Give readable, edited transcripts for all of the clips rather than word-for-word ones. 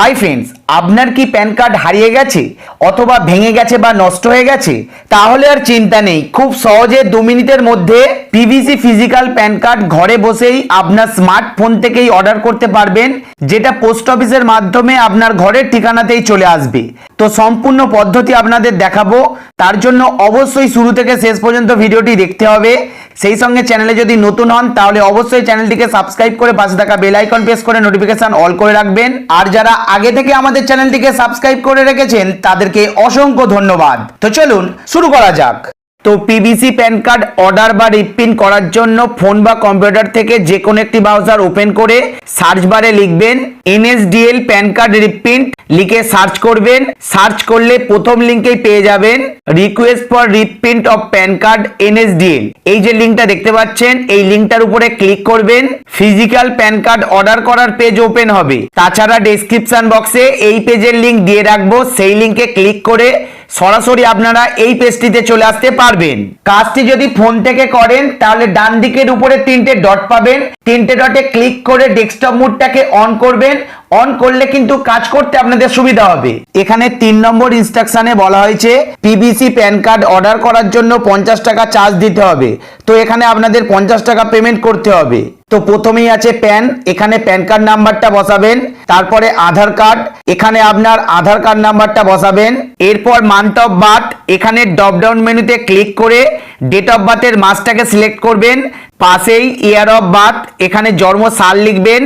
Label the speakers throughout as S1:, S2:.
S1: Hi friends, আপনার কি pan card হারিয়ে গেছে অথবা ভেঙে গেছে বা নষ্ট হয়ে গেছে? তাহলে আর চিন্তা নেই, খুব সহজে 2 মিনিটের মধ্যে পিভিসি ফিজিক্যাল প্যান কার্ড ঘরে বসেই আপনার স্মার্টফোন থেকেই অর্ডার করতে পারবেন, যেটা পোস্ট অফিসের মাধ্যমে আপনার ঘরের ঠিকানাতেই চলে আসবে। তো সম্পূর্ণ পদ্ধতি আপনাদের দেখাবো, তার জন্য অবশ্যই শুরু থেকে শেষ পর্যন্ত ভিডিওটি দেখতে হবে। সেই সঙ্গে চ্যানেলে যদি নতুন হন তাহলে অবশ্যই চ্যানেলটিকে সাবস্ক্রাইব করে পাশে থাকা বেল আইকন প্রেস করে নোটিফিকেশন অল করে রাখবেন। আর যারা আগে থেকে আমাদের চ্যানেলটিকে সাবস্ক্রাইব করে রেখেছেন তাদেরকে অসংখ্য ধন্যবাদ। তো চলুন শুরু করা যাক। তো পিভিসি প্যান কার্ড অর্ডার বা রিপ্রিন্ট করার জন্য ফোন বা কম্পিউটার থেকে যে কোনো একটি ব্রাউজার ওপেন করে সার্চ বারে লিখবেন NSDL প্যান কার্ড রিপ্রিন্ট, লিখে সার্চ করবেন। সার্চ করলে প্রথম লিঙ্কেই পেয়ে যাবেন request for reprint of pan card NSDL। এই যে লিঙ্কটা দেখতে পাচ্ছেন, এই লিঙ্কটার উপরে ক্লিক করবেন। ফিজিক্যাল প্যান কার্ড অর্ডার করার পেজ ওপেন হবে। তাছাড়া ডেসক্রিপশন বক্সে এই পেজের লিঙ্ক দিয়ে রাখবো, সেই লিঙ্কে ক্লিক করে সরাসরি আপনারা এই পেজটিতে চলে আসতে পারবেন। কাজটি যদি ফোন থেকে করেন তাহলে ডান দিকের উপরে 3টে ডট পাবেন, 3টে ডটে ক্লিক করে ডেস্কটপ মোডটাকে অন করবেন। অন করলে কিন্তু কাজ করতে আপনাদের সুবিধা হবে। এখানে 3 নম্বর ইনস্ট্রাকশনে বলা হয়েছে পিভিসি প্যান কার্ড অর্ডার করার জন্য 50 টাকা চার্জ দিতে হবে। তো এখানে আপনাদের 50 টাকা পেমেন্ট করতে হবে। তো প্রথমেই আছে প্যান, এখানে প্যান কার্ড নাম্বারটা বসাবেন। তারপরে আধার কার্ড, এখানে আপনার আধার কার্ড নাম্বারটা বসাবেন। এরপর মান্থ অফ বার্থ, এখানে ড্রপ ডাউন মেনুতে ক্লিক করে ডেট অফ বার্থের মাসটাকে সিলেক্ট করবেন। পাশেই ইয়ার অফ বার্থ, এখানে জন্ম সাল লিখবেন।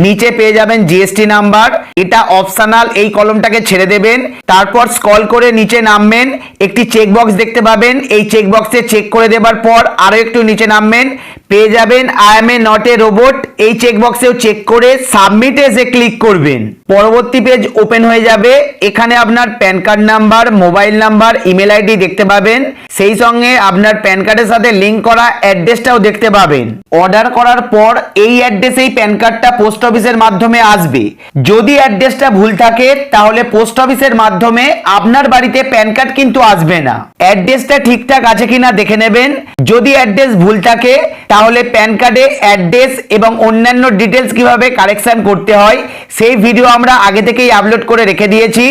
S1: নিচে পেয়ে যাবেন জিএসটি নাম্বার, এটা অপশনাল, এই কলমটাকে ছেড়ে দেবেন। তারপর স্ক্রল করে নিচে নামবেন, একটি চেকবক্স দেখতে পাবেন। এই চেকবক্সে চেক করে দেবার পর আরো একটু নিচে নামবেন, পেয়ে যাবেন I M A not a robot. এই চেকবক্সেও চেক করে সাবমিট এসে ক্লিক করবেন। পরবর্তী পেজ ওপেন হয়ে যাবে। এখানে আপনার pan card number, mobile number, email ID দেখতে পাবেন। সেই সঙ্গে আপনার প্যান কার্ডের সাথে লিঙ্ক করা অ্যাড্রেসটাও দেখতে পাবেন। অর্ডার করার পর এই অ্যাড্রেসেই প্যান কার্ডটা পোস্ট অফিসের মাধ্যমে আসবে। যদি অ্যাড্রেসটা ভুল থাকে তাহলে পোস্ট অফিসের মাধ্যমে আপনার বাড়িতে প্যান কার্ড কিন্তু আসবে না। অ্যাড্রেসটা ঠিকঠাক আছে কিনা দেখে নেবেন। যদি অ্যাড্রেস ভুল থাকে তাহলে প্যান কার্ডে অ্যাড্রেস এবং অন্যান্য ডিটেলস কিভাবে কারেকশন করতে হয় সেই ভিডিও আমরা আগে থেকেই আপলোড করে রেখে দিয়েছি।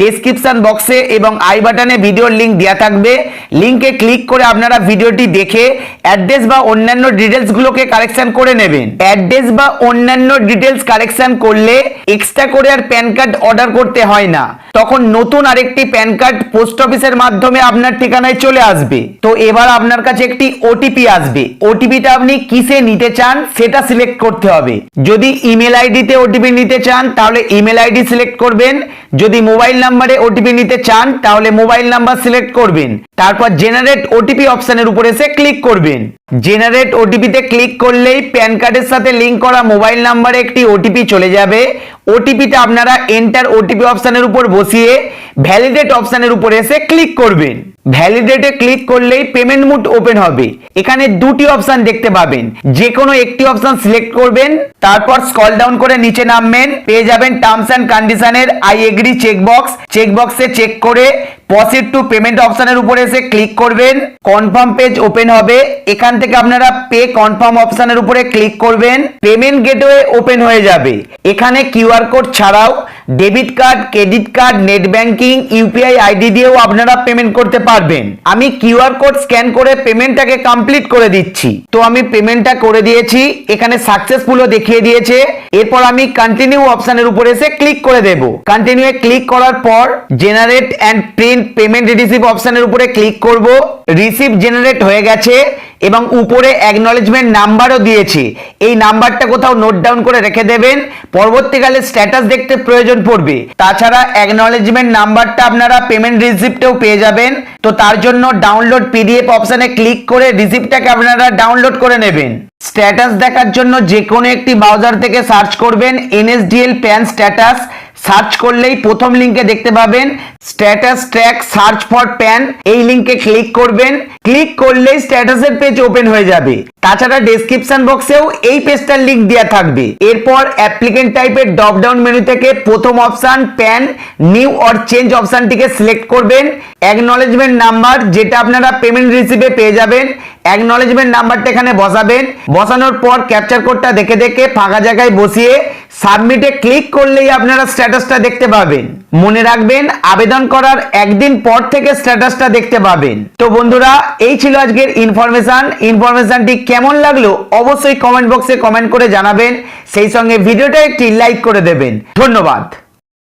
S1: ডেসক্রিপশন বক্সে এবং আই বাটনে ভিডিওর লিঙ্ক দেওয়া থাকবে। লিঙ্কে ক্লিক করে আপনারা ভিডিওটি দেখে অ্যাড্রেস বা অন্যান্য ডিটেলস গুলোকে কারেকশন করে নেবেন। অ্যাড্রেস বা অন্যান্য ডিটেলস কারেকশন করলে এক্সট্রা করে আর প্যান কার্ড অর্ডার করতে হয় না, তখন নতুন আরেকটি প্যান কার্ড পোস্ট অফিসের মাধ্যমে আপনার ঠিকানায় চলে আসবে। তো এবার আপনার কাছে একটি ওটিপি আসবে। ওটিপিটা আপনি কিসে নিতে চান সেটা সিলেক্ট করতে হবে। যদি ইমেল আইডিতে ওটিপি নিতে চান তাহলে ইমেল আইডি সিলেক্ট করবেন। যদি মোবাইল নাম্বারে ওটিপি নিতে চান তাহলে মোবাইল নাম্বার সিলেক্ট করবেন। তারপর জেনারেট ওটিপি অপশনের উপর এসে ক্লিক করবেন। জেনারেট ওটিপিতে ক্লিক করলেই প্যান কার্ডের সাথে লিংক করা মোবাইল নাম্বারে একটি ওটিপি চলে যাবে। ওটিপিটা আপনারা এন্টার ওটিপি অপশনের উপর বসিয়ে ভ্যালিডেট অপশনের উপর এসে ক্লিক করবেন। ভ্যালিডেটে ক্লিক করলেই পেমেন্ট মোড ওপেন হবে। এখানে 2টি অপশন দেখতে পাবেন, যে কোনো একটি অপশন সিলেক্ট করবেন। তারপর স্ক্রল ডাউন করে নিচে নামবেন, পেয়ে যাবেন টার্মস এন্ড কন্ডিশনের আই এগ্রি চেকবক্স। চেকবক্সে চেক করে প্রসিড টু পেমেন্ট অপশনের উপর এসে ক্লিক করবেন। কনফার্ম পেজ ওপেন হবে। এখান থেকে আপনারা পে কনফার্ম অপশনের উপরে ক্লিক করবেন। পেমেন্ট গেটওয়ে ওপেন হয়ে যাবে। এখানে কিউআর কোড ছাড়াও debit card, credit card, net banking, UPI ID দিয়েও আপনারা পেমেন্ট করতে পারবেন। আমি কিউআর কোড স্ক্যান করে পেমেন্টটাকে কমপ্লিট করে দিচ্ছি। তো আমি পেমেন্টটা করে দিয়েছি, এখানে সাকসেসফুলও দেখিয়ে দিয়েছে। এরপর আমি কন্টিনিউ অপশনের উপর এসে ক্লিক করে দেব। কন্টিনিউয়ে ক্লিক করার পর generate and print payment receive অপশনের উপরে ক্লিক করব। রিসিভ জেনারেট হয়ে গেছে এবং উপরে অ্যাকনলেজমেন্ট নাম্বারও দিয়েছে। এই নাম্বারটা কোথাও নোট ডাউন করে রেখে দেবেন, পরবর্তীকালে স্ট্যাটাস দেখতে প্রয়োজন পড়বে। তাছাড়া অ্যাকনলেজমেন্ট নাম্বারটা আপনারা পেমেন্ট রিসিপ্টেও পেয়ে যাবেন। তো তার জন্য ডাউনলোড পিডিএফ অপশনে ক্লিক করে রিসিপ্টটাকে আপনারা ডাউনলোড করে নেবেন। স্ট্যাটাস দেখার জন্য যে কোনো একটি ব্রাউজার থেকে সার্চ করবেন NSDL প্যান স্ট্যাটাস। সার্চ করলেই প্রথম লিঙ্কে দেখতে পাবেন status track search for pan এই লিংকে ক্লিক করবেন। ক্লিক করলেই স্ট্যাটাসের পেজ ওপেন হয়ে যাবে। তাছাড়া ডেসক্রিপশন বক্সেও এই পেজটার লিংক দেওয়া থাকবে। এরপর অ্যাপ্লিকেন্ট টাইপের ড্রপ ডাউন মেনু থেকে প্রথম option PAN new or change অপশনটিকে সিলেক্ট করবেন। অ্যাকনলেজমেন্ট নাম্বার যেটা আপনারা পেমেন্ট রিসিভে পেয়ে যাবেন, অ্যাকনলেজমেন্ট নাম্বারটা এখানে বসাবেন। বসানোর পর ক্যাপচার কোডটা দেখে দেখে ফাঁকা জায়গায় বসিয়ে সাবমিটে ক্লিক করলেই আপনারা স্ট্যাটাসটা দেখতে পাবেন। মনে রাখবেন আবেদন করার একদিন পর থেকে স্ট্যাটাসটা দেখতে পাবেন। তো বন্ধুরা, এই ছিল আজকের ইনফরমেশনটি কেমন লাগলো অবশ্যই কমেন্ট বক্সে কমেন্ট করে জানাবেন। সেই সঙ্গে ভিডিওটা একটি লাইক করে দেবেন। ধন্যবাদ।